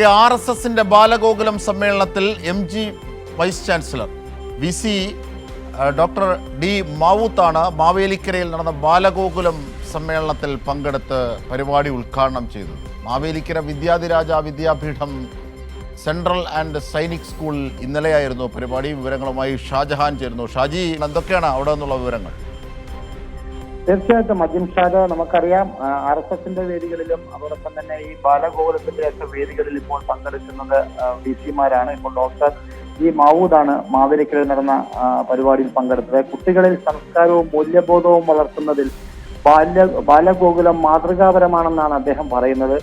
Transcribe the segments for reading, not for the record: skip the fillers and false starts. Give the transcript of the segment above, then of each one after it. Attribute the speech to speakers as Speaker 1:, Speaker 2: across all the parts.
Speaker 1: RSSന്റെ ബാലഗോകുലം സമ്മേളനത്തിൽ MG vice chancellor VC doctor D മാവൂത്താണ് മാവേലിക്കരയിൽ നടന്ന ബാലഗോകുലം സമ്മേളനത്തിൽ പങ്കെടുത്ത് പരിപാടി ഉദ്ഘാടനം ചെയ്തത്. Mavelikkara Vidyadhiraja Vidyapeetham central and Sainik school ഇന്നലെയായിരുന്നു പരിപാടി. വിവരങ്ങളുമായി ഷാജഹാൻ ചേരുന്നു. ഷാജി, എന്തൊക്കെയാണ് അവിടെ നിന്നുള്ള വിവരങ്ങൾ?
Speaker 2: തീർച്ചയായിട്ടും അജിംഷാദ്, നമുക്കറിയാം RSSന്റെ വേദികളിലും അതോടൊപ്പം തന്നെ ഈ ബാലഗോകുലത്തിന്റെ ഒക്കെ വേദികളിൽ ഇപ്പോൾ പങ്കെടുക്കുന്നത് VC-മാരാണ്. ഇപ്പോൾ ഡോക്ടർ D മാവൂദാണ് മാവേലിക്കരയിൽ നടന്ന പരിപാടിയിൽ പങ്കെടുത്തത്. കുട്ടികളിൽ സംസ്കാരവും മൂല്യബോധവും വളർത്തുന്നതിൽ ബാലഗോകുലം മാതൃകാപരമാണെന്നാണ് അദ്ദേഹം പറയുന്നത്.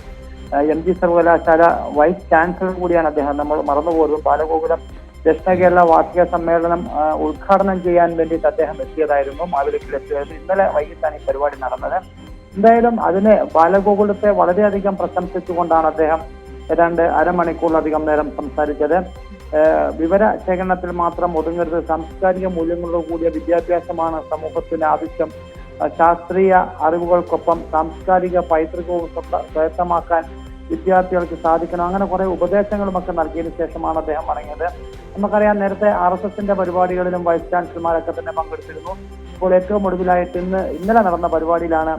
Speaker 2: MG സർവകലാശാല വൈസ് ചാൻസലർ കൂടിയാണ് അദ്ദേഹം. നമ്മൾ മറന്നുപോലും ബാലഗോകുലം ദക്ഷിണ കേരള വാർഷിക സമ്മേളനം ഉദ്ഘാടനം ചെയ്യാൻ വേണ്ടിയിട്ട് അദ്ദേഹം എത്തിയതായിരുന്നു. മാവേലിക്കരയിൽ എത്തിയത് ഇന്നലെ വൈകിട്ടാണ് ഈ പരിപാടി നടന്നത്. എന്തായാലും അതിന് ബാലഗോകുലത്തെ വളരെയധികം പ്രശംസിച്ചുകൊണ്ടാണ് അദ്ദേഹം ഏതാണ്ട് അരമണിക്കൂറിലധികം നേരം സംസാരിച്ചത്. വിവര ശേഖരണത്തിൽ മാത്രം ഒതുങ്ങരുത്, സാംസ്കാരിക മൂല്യങ്ങളോട് കൂടിയ വിദ്യാഭ്യാസമാണ് സമൂഹത്തിന് ആവശ്യം. ശാസ്ത്രീയ അറിവുകൾക്കൊപ്പം സാംസ്കാരിക പൈതൃകവും സ്വായത്തമാക്കാൻ വിദ്യാർത്ഥികൾക്ക് സാധിക്കണം. അങ്ങനെ കുറെ ഉപദേശങ്ങളുമൊക്കെ നൽകിയതിനു ശേഷമാണ് അദ്ദേഹം പറഞ്ഞത്. നമുക്കറിയാം, നേരത്തെ RSSന്റെ പരിപാടികളിലും വൈസ് ചാൻസലർമാരൊക്കെ തന്നെ പങ്കെടുത്തിരുന്നു. ഇപ്പോൾ ഏറ്റവും ഒടുവിലായിട്ട് ഇന്നലെ നടന്ന പരിപാടിയിലാണ്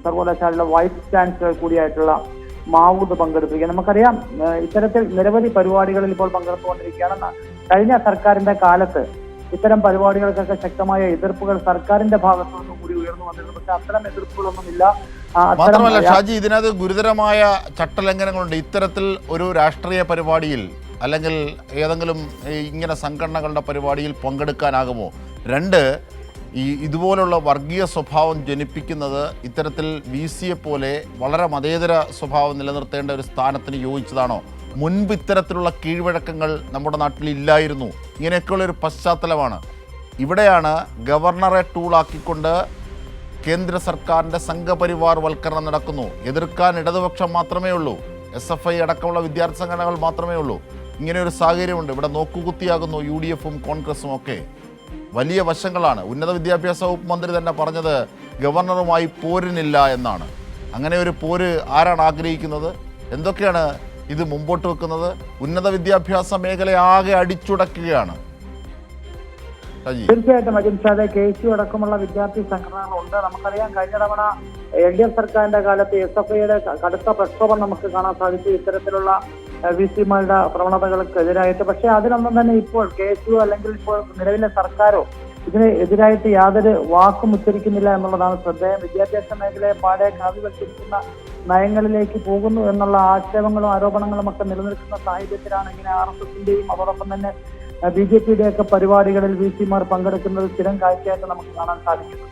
Speaker 2: സർവകലാശാലയുടെ വൈസ് ചാൻസലർ കൂടിയായിട്ടുള്ള മാവൂദ് പങ്കെടുത്തിരിക്കുക. നമുക്കറിയാം, ഇത്തരത്തിൽ നിരവധി പരിപാടികളിൽ ഇപ്പോൾ പങ്കെടുത്തുകൊണ്ടിരിക്കുകയാണ്. കഴിഞ്ഞ സർക്കാരിന്റെ കാലത്ത് ഇത്തരം പരിപാടികൾക്കൊക്കെ ശക്തമായ എതിർപ്പുകൾ സർക്കാരിന്റെ ഭാഗത്തു നിന്നും കൂടി ഉയർന്നു വന്നിരുന്നു. പക്ഷെ അത്തരം എതിർപ്പുകളൊന്നുമില്ല.
Speaker 1: മാത്രമല്ല ഷാജി, ഇതിനകത്ത് ഗുരുതരമായ ചട്ടലംഘനങ്ങളുണ്ട്. ഇത്തരത്തിൽ ഒരു രാഷ്ട്രീയ പരിപാടിയിൽ അല്ലെങ്കിൽ ഏതെങ്കിലും ഇങ്ങനെ സംഘടനകളുടെ പരിപാടിയിൽ പങ്കെടുക്കാനാകുമോ? രണ്ട്, ഇതുപോലുള്ള വർഗീയ സ്വഭാവം ജനിപ്പിക്കുന്നത് ഇത്തരത്തിൽ VC-യെ പോലെ വളരെ മതേതര സ്വഭാവം നിലനിർത്തേണ്ട ഒരു സ്ഥാനത്തിന് യോജിച്ചതാണോ? മുൻപ് ഇത്തരത്തിലുള്ള കീഴ്വഴക്കങ്ങൾ നമ്മുടെ നാട്ടിൽ ഇല്ലായിരുന്നു. ഇങ്ങനെയൊക്കെയുള്ളൊരു പശ്ചാത്തലമാണ്. ഇവിടെയാണ് ഗവർണറെ ടൂളാക്കിക്കൊണ്ട് കേന്ദ്ര സർക്കാരിൻ്റെ സംഘപരിവാർ വൽക്കരണം നടക്കുന്നു. എതിർക്കാൻ ഇടതുപക്ഷം മാത്രമേ ഉള്ളൂ, SFI അടക്കമുള്ള വിദ്യാർത്ഥി സംഘടനകൾ മാത്രമേ ഉള്ളൂ. ഇങ്ങനെയൊരു സാഹചര്യമുണ്ട്. ഇവിടെ നോക്കുകുത്തിയാകുന്നു UDF-ഉം കോൺഗ്രസും ഒക്കെ. വലിയ വശങ്ങളാണ്. ഉന്നത വിദ്യാഭ്യാസ വകുപ്പ് മന്ത്രി തന്നെ പറഞ്ഞത് ഗവർണറുമായി പോരിനില്ല എന്നാണ്. അങ്ങനെ ഒരു പോര് ആരാണ് ആഗ്രഹിക്കുന്നത്? എന്തൊക്കെയാണ് ഇത് മുമ്പോട്ട് വെക്കുന്നത്? ഉന്നത വിദ്യാഭ്യാസ മേഖലയെ ആകെ അടിച്ചുടക്കുകയാണ്.
Speaker 2: തീർച്ചയായിട്ടും അജിംഷാദ്, KSU അടക്കമുള്ള വിദ്യാർത്ഥി സംഘടനകളുണ്ട്. നമുക്കറിയാം, കഴിഞ്ഞ തവണ LDF സർക്കാരിന്റെ കാലത്ത് SFIയുടെ കടുത്ത പ്രക്ഷോഭം നമുക്ക് കാണാൻ സാധിച്ചു ഇത്തരത്തിലുള്ള VC-മാരുടെ പ്രവണതകൾക്കെതിരായിട്ട്. പക്ഷേ അതിനൊന്നും തന്നെ ഇപ്പോൾ KSU അല്ലെങ്കിൽ ഇപ്പോൾ നിലവിലെ സർക്കാരോ ഇതിന് എതിരായിട്ട് യാതൊരു വാക്കും ഉച്ചരിക്കുന്നില്ല എന്നുള്ളതാണ് ശ്രദ്ധേയം. വിദ്യാഭ്യാസ മേഖലയെ പാടെ കാവ്യവൽക്കരിക്കുന്ന നയങ്ങളിലേക്ക് പോകുന്നു എന്നുള്ള ആക്ഷേപങ്ങളും ആരോപണങ്ങളും ഒക്കെ നിലനിൽക്കുന്ന സാഹചര്യത്തിലാണ് ഇങ്ങനെ RSSന്റെയും അതോടൊപ്പം തന്നെ BJP-യുടെ ഒക്കെ പരിപാടികളിൽ VC-മാർ പങ്കെടുക്കുന്നത് സ്ഥിരം കാഴ്ചയായിട്ട് നമുക്ക് കാണാൻ സാധിക്കുന്നത്.